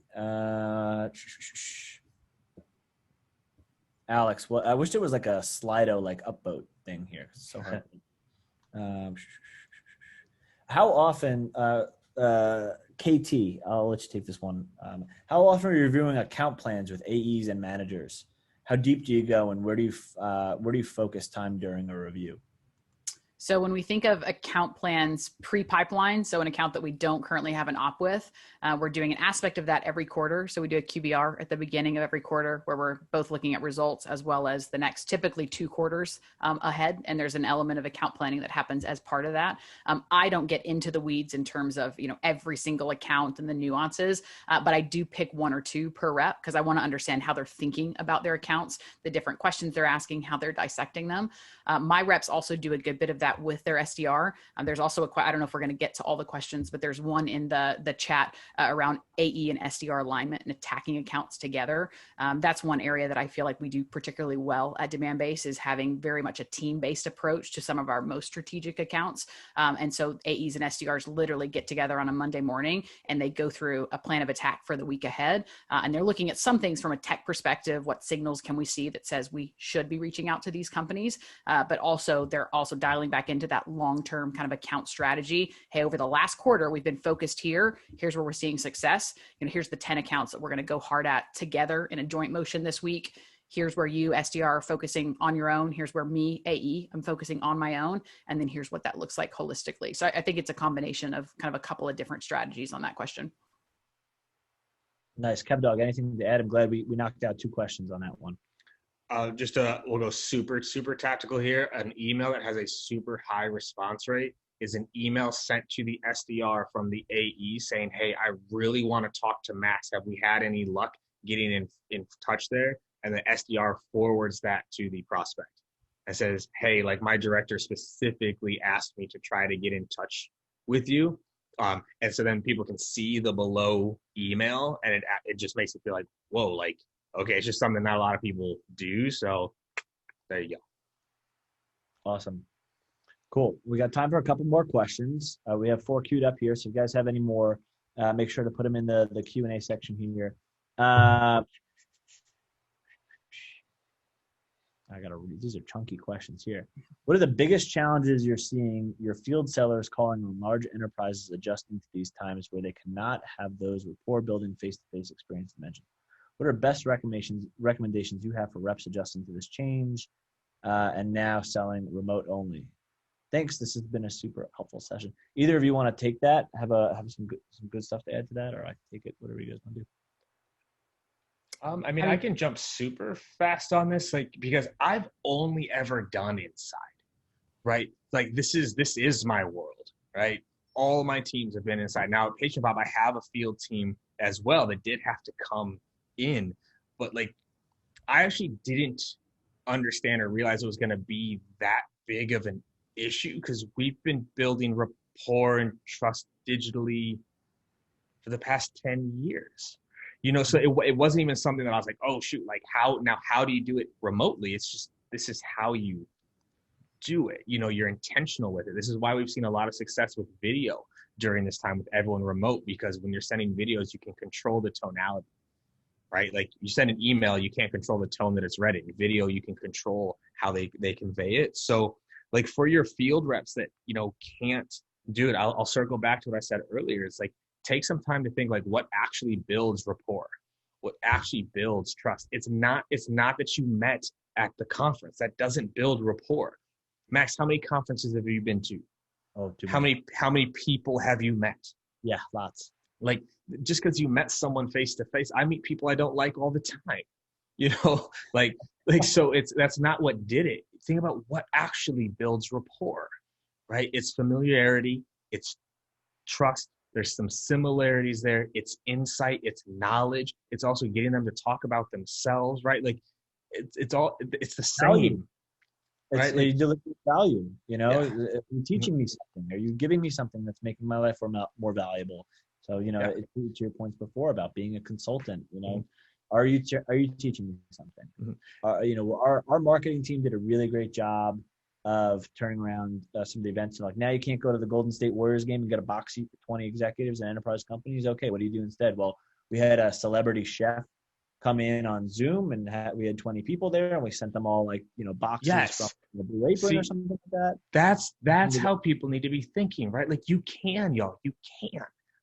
Alex, well, I wish there was like a Slido like upvote thing here. It's so hard. How often, KT, I'll let you take this one. How often are you reviewing account plans with AEs and managers? How deep do you go, and where do you focus time during a review? So when we think of account plans pre-pipeline, so an account that we don't currently have an op with, we're doing an aspect of that every quarter. So we do a QBR at the beginning of every quarter where we're both looking at results as well as the next typically 2 quarters ahead. And there's an element of account planning that happens as part of that. I don't get into the weeds in terms of, every single account and the nuances, but I do pick 1 or 2 per rep because I want to understand how they're thinking about their accounts, the different questions they're asking, how they're dissecting them. My reps also do a good bit of that with their SDR. There's also I don't know if we're going to get to all the questions, but there's one in the chat around AE and SDR alignment and attacking accounts together. That's one area that I feel like we do particularly well at DemandBase, is having very much a team-based approach to some of our most strategic accounts. And so AEs and SDRs literally get together on a Monday morning and they go through a plan of attack for the week ahead. And they're looking at some things from a tech perspective. What signals can we see that says we should be reaching out to these companies? But also they're also dialing back into that long-term kind of account strategy. Hey, over the last quarter, we've been focused here. Here's where we're seeing success. Here's the 10 accounts that we're going to go hard at together in a joint motion this week. Here's where you, SDR, are focusing on your own. Here's where me, AE, I'm focusing on my own. And then here's what that looks like holistically. So I think it's a combination of kind of a couple of different strategies on that question. Nice. Dog, anything to add? I'm glad we knocked out 2 questions on that one. We'll go super tactical here. An email that has a super high response rate is an email sent to the SDR from the AE saying, hey, I really want to talk to Max. Have we had any luck getting in touch there? And the SDR forwards that to the prospect and says, hey, like my director specifically asked me to try to get in touch with you. And so then people can see the below email and it just makes it feel like, whoa, like, okay, it's just something not a lot of people do. So there you go. Awesome. Cool. We got time for a couple more questions. We have 4 queued up here. So if you guys have any more, make sure to put them in the Q&A section here. I got to read. These are chunky questions here. What are the biggest challenges you're seeing your field sellers calling on large enterprises adjusting to these times where they cannot have those rapport building face-to-face experience mentioned? What are best recommendations you have for reps adjusting to this change and now selling remote only? Thanks. This has been a super helpful session. Either of you want to take that, have some good stuff to add to that, or I can take it, whatever you guys want to do. I can jump super fast on this, because I've only ever done inside, right? Like this is my world, right? All my teams have been inside. Now at Patient Pop, I have a field team as well that did have to come in, but I actually didn't understand or realize it was going to be that big of an issue because we've been building rapport and trust digitally for the past 10 years. So it wasn't even something that I was like, oh shoot, how do you do it remotely? It's just, this is how you do it. You're intentional with it. This is why we've seen a lot of success with video during this time with everyone remote, because when you're sending videos, you can control the tonality, right? Like you send an email, you can't control the tone that it's read in. Video, you can control how they convey it. So for your field reps that, can't do it, I'll circle back to what I said earlier. It's take some time to think what actually builds rapport, what actually builds trust. It's not that you met at the conference. That doesn't build rapport. Max, how many conferences have you been to? Oh, how many people have you met? Yeah, lots. Just because you met someone face to face, I meet people I don't like all the time. So that's not what did it. Think about what actually builds rapport, right? It's familiarity, it's trust. There's some similarities there. It's insight, it's knowledge. It's also getting them to talk about themselves, right? It's the same, value. right? You deliver value, Are you teaching me something? Are you giving me something that's making my life more valuable? So, to your points before about being a consultant, are you teaching me something? Our marketing team did a really great job of turning around some of the events. So now you can't go to the Golden State Warriors game and get a box seat for 20 executives and enterprise companies. Okay, what do you do instead? Well, we had a celebrity chef come in on Zoom and we had 20 people there and we sent them all boxes from the Blue Apron or something like that. That's how people need to be thinking, right? You can,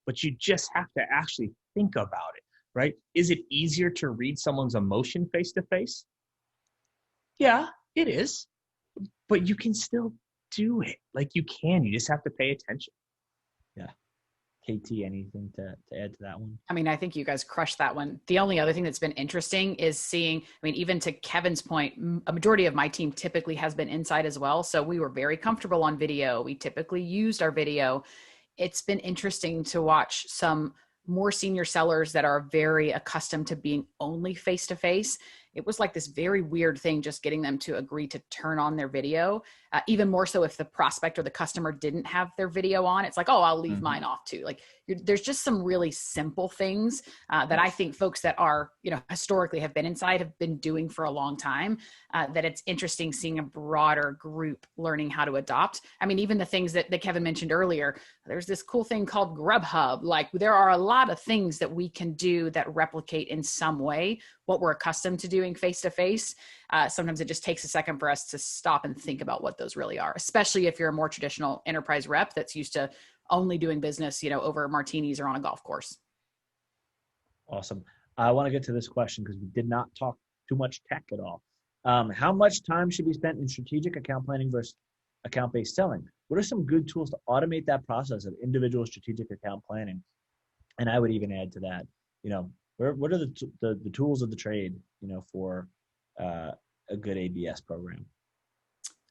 but you just have to actually think about it, right? Is it easier to read someone's emotion face to face? Yeah, it is. But you can still do it. Like you can, you just have to pay attention. Yeah. KT, anything to add to that one? I mean, I think you guys crushed that one. The only other thing that's been interesting is seeing, I mean, even to Kevin's point, a majority of my team typically has been inside as well. So we were very comfortable on video. We typically used our video. It's been interesting to watch some more senior sellers that are very accustomed to being only face to face. It was like this very weird thing just getting them to agree to turn on their video. Even more so if the prospect or the customer didn't have their video on. It's like, oh, I'll leave mine off too. Like there's just some really simple things that I think folks that are, historically have been inside have been doing for a long time, that it's interesting seeing a broader group learning how to adopt. I mean, even the things that Kevin mentioned earlier, there's this cool thing called Grubhub. Like there are a lot of things that we can do that replicate in some way what we're accustomed to doing face to face. Sometimes it just takes a second for us to stop and think about what those really are, especially if you're a more traditional enterprise rep that's used to only doing business, over martinis or on a golf course. Awesome. I want to get to this question because we did not talk too much tech at all. How much time should be spent in strategic account planning versus account-based selling? What are some good tools to automate that process of individual strategic account planning? And I would even add to that, what are the tools of the trade, for a good ABS program?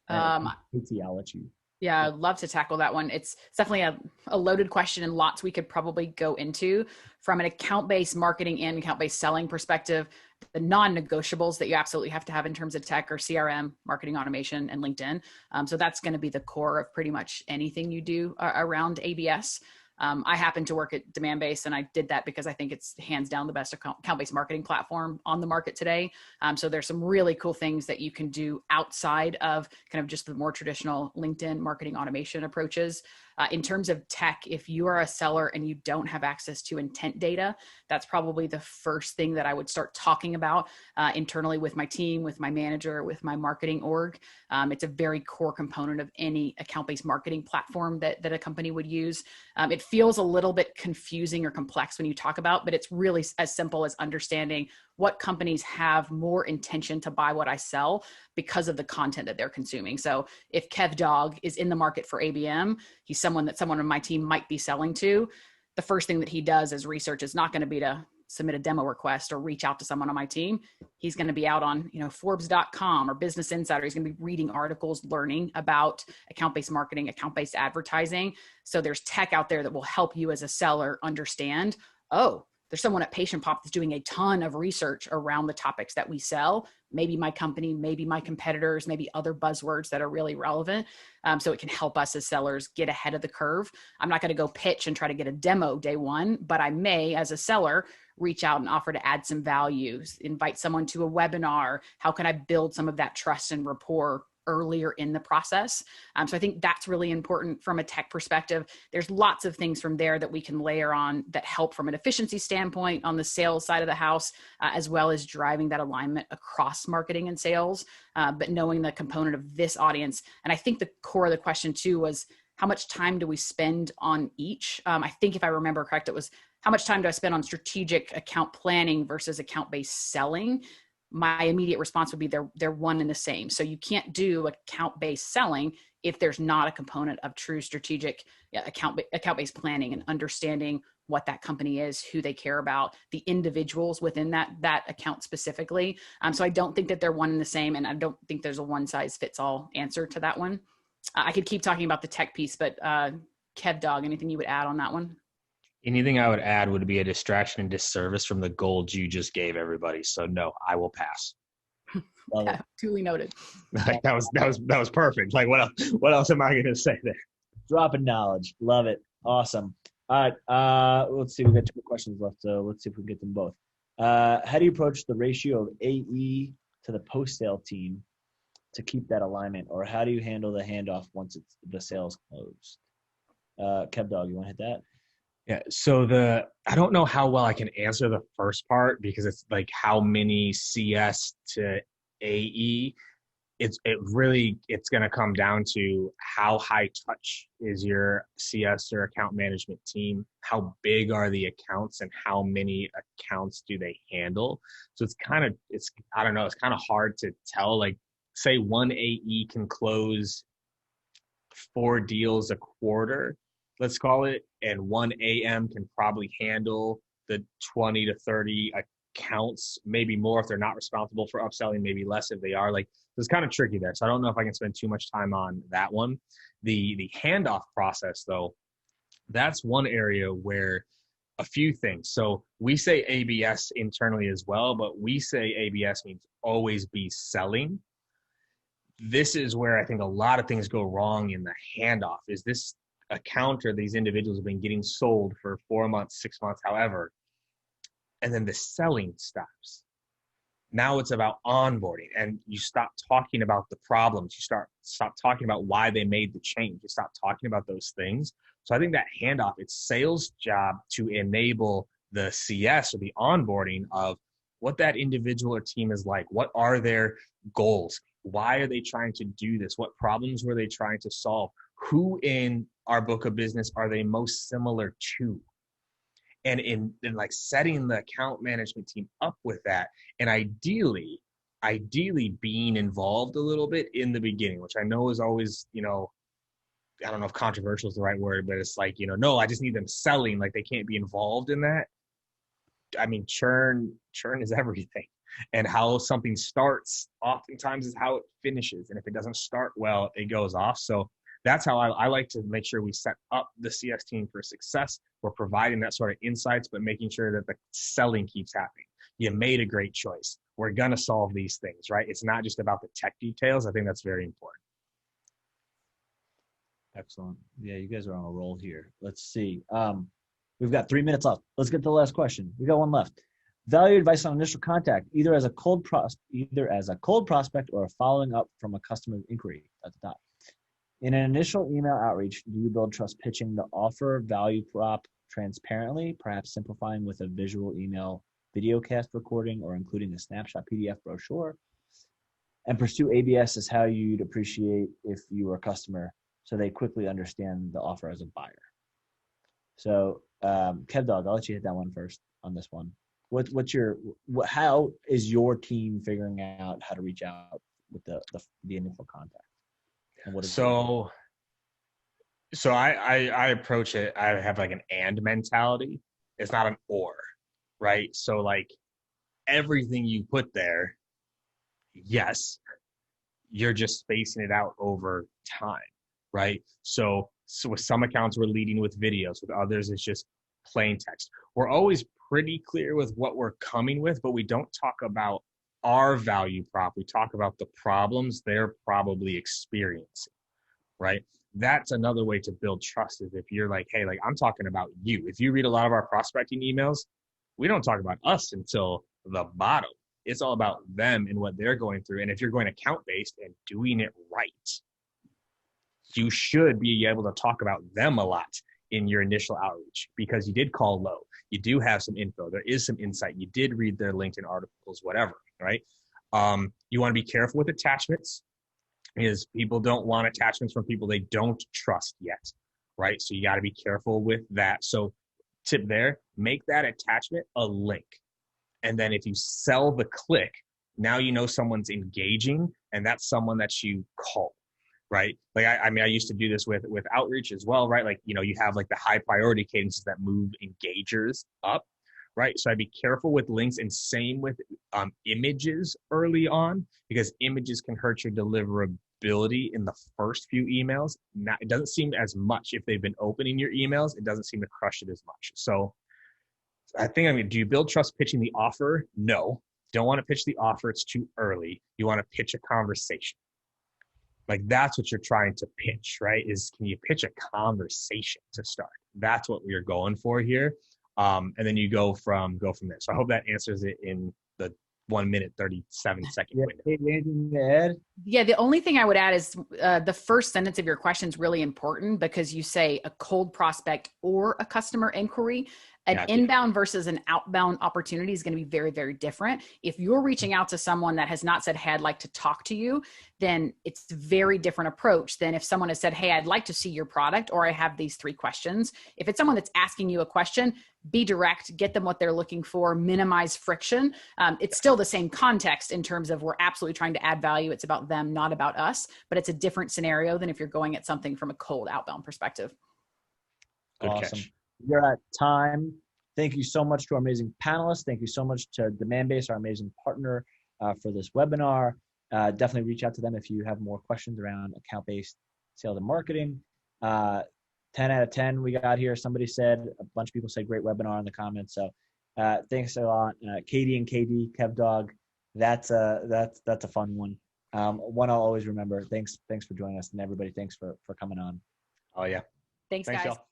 KT, I'll let you. Yeah, I'd love to tackle that one. It's definitely a loaded question and lots we could probably go into from an account-based marketing and account-based selling perspective. The non-negotiables that you absolutely have to have in terms of tech are CRM, marketing automation, and LinkedIn. So that's going to be the core of pretty much anything you do around ABS. I happen to work at Demandbase, and I did that because I think it's hands down the best account-based marketing platform on the market today. So there's some really cool things that you can do outside of kind of just the more traditional LinkedIn marketing automation approaches. In terms of tech, if you are a seller and you don't have access to intent data, that's probably the first thing that I would start talking about internally with my team, with my manager, with my marketing org. It's a very core component of any account-based marketing platform that a company would use. It feels a little bit confusing or complex when you talk about, but it's really as simple as understanding what companies have more intention to buy what I sell because of the content that they're consuming. So if Kev Dog is in the market for ABM, he's someone that someone on my team might be selling to. The first thing that he does as research is not going to be to submit a demo request or reach out to someone on my team. He's going to be out on, Forbes.com or Business Insider. He's going to be reading articles, learning about account-based marketing, account-based advertising. So there's tech out there that will help you as a seller understand, oh, there's someone at Patient Pop that's doing a ton of research around the topics that we sell. Maybe my company, maybe my competitors, maybe other buzzwords that are really relevant. So it can help us as sellers get ahead of the curve. I'm not going to go pitch and try to get a demo day one, but I may, as a seller, reach out and offer to add some values, invite someone to a webinar. How can I build some of that trust and rapport earlier in the process? So I think that's really important from a tech perspective. There's lots of things from there that we can layer on that help from an efficiency standpoint on the sales side of the house, as well as driving that alignment across marketing and sales, but knowing the component of this audience. And I think the core of the question too was, how much time do we spend on each? I think if I remember correct, it was how much time do I spend on strategic account planning versus account-based selling? My immediate response would be they're one and the same. So you can't do account-based selling if there's not a component of true strategic account-based planning and understanding what that company is, who they care about, the individuals within that account specifically. So I don't think that they're one and the same, and I don't think there's a one-size-fits-all answer to that one. I could keep talking about the tech piece, but Kev Dog, anything you would add on that one? Anything I would add would be a distraction and disservice from the gold you just gave everybody. So no, I will pass. Yeah, duly noted. Like, that was perfect. Like what else am I going to say there? Dropping knowledge. Love it. Awesome. All right. Let's see. We've got 2 questions left. So let's see if we can get them both. How do you approach the ratio of AE to the post-sale team to keep that alignment? Or how do you handle the handoff once the sales closed? Kev Dog, you want to hit that? Yeah. So I don't know how well I can answer the first part because it's like how many CS to AE. It's going to come down to how high touch is your CS or account management team? How big are the accounts and how many accounts do they handle? So I don't know. It's kind of hard to tell. Like say one AE can close 4 deals a quarter, let's call it, and 1 AM can probably handle the 20 to 30 accounts, maybe more if they're not responsible for upselling, maybe less if they are. Like, it's kind of tricky there. So I don't know if I can spend too much time on that one. The handoff process, though, that's one area where a few things. So we say ABS internally as well, but we say ABS means always be selling. This is where I think a lot of things go wrong in the handoff. Is this account or these individuals have been getting sold for 4 months, 6 months, however, and then the selling stops. Now it's about onboarding, and you stop talking about the problems. You stop talking about why they made the change. You stop talking about those things. So I think that handoff, it's sales job to enable the CS or the onboarding of what that individual or team is like. What are their goals? Why are they trying to do this? What problems were they trying to solve? Who in our book of business are they most similar to? And in like setting the account management team up with that, and ideally being involved a little bit in the beginning, which I know is always, I don't know if controversial is the right word, but it's like, no, I just need them selling. Like, they can't be involved in that. I mean, churn is everything. And how something starts oftentimes is how it finishes. And if it doesn't start well, it goes off. So that's how I like to make sure we set up the CS team for success. We're providing that sort of insights, but making sure that the selling keeps happening. You made a great choice. We're going to solve these things, right? It's not just about the tech details. I think that's very important. Excellent. Yeah, you guys are on a roll here. Let's see. We've got 3 minutes left. Let's get to the last question. We got one left. Value advice on initial contact, either as a cold prospect or a following up from a customer inquiry at the top. In an initial email outreach, do you build trust pitching the offer value prop transparently, perhaps simplifying with a visual email video cast recording or including a snapshot PDF brochure? And pursue ABS as how you'd appreciate if you were a customer, so they quickly understand the offer as a buyer. So, Kev Dog, I'll let you hit that one first on this one. How is your team figuring out how to reach out with the initial contact? And what is so I approach it, I have like an and mentality. It's not an or, right? So like everything you put there, yes, you're just spacing it out over time, right? So with some accounts, we're leading with videos. With others, it's just plain text. We're always pretty clear with what we're coming with, but we don't talk about our value prop. We talk about the problems they're probably experiencing, right? That's another way to build trust, is if you're like, hey, like I'm talking about you. If you read a lot of our prospecting emails, we don't talk about us until the bottom. It's all about them and what they're going through. And if you're going account-based and doing it right, you should be able to talk about them a lot in your initial outreach, because you did call low. You do have some info. There is some insight. You did read their LinkedIn articles, whatever, right? You want to be careful with attachments, because people don't want attachments from people they don't trust yet, right? So you got to be careful with that. So tip there, make that attachment a link. And then if you sell the click, now you know someone's engaging, and that's someone that you call, right? Like, I mean, I used to do this with outreach as well, right? Like, you have like the high priority cadences that move engagers up, right? So I'd be careful with links, and same with images early on, because images can hurt your deliverability in the first few emails. Now, it doesn't seem as much if they've been opening your emails. It doesn't seem to crush it as much. So I think, do you build trust pitching the offer? No, don't want to pitch the offer. It's too early. You want to pitch a conversation. Like, that's what you're trying to pitch, right? Is, can you pitch a conversation to start? That's what we're going for here. And then you go from there. So I hope that answers it in the 1 minute, 37-second window. Anything to add? Yeah, the only thing I would add is the first sentence of your question is really important, because you say a cold prospect or a customer inquiry. An Gotcha. inbound versus an outbound opportunity is going to be very, very different. If you're reaching out to someone that has not said, hey, I'd like to talk to you, then it's a very different approach than if someone has said, hey, I'd like to see your product, or I have these 3 questions. If it's someone that's asking you a question, be direct, get them what they're looking for, minimize friction. It's still the same context in terms of we're absolutely trying to add value. It's about them, not about us, but it's a different scenario than if you're going at something from a cold outbound perspective. Good Awesome. catch. We're at time. Thank you so much to our amazing panelists. Thank you so much to DemandBase, our amazing partner for this webinar. Definitely reach out to them if you have more questions around account-based sales and marketing. 10 out of 10 we got here. Somebody said, a bunch of people said great webinar in the comments. So thanks a lot. Katie and KD, Kev Dog. That's a fun one. One I'll always remember. Thanks for joining us, and everybody, thanks for coming on. Oh yeah. Thanks Thanks, guys. y'all.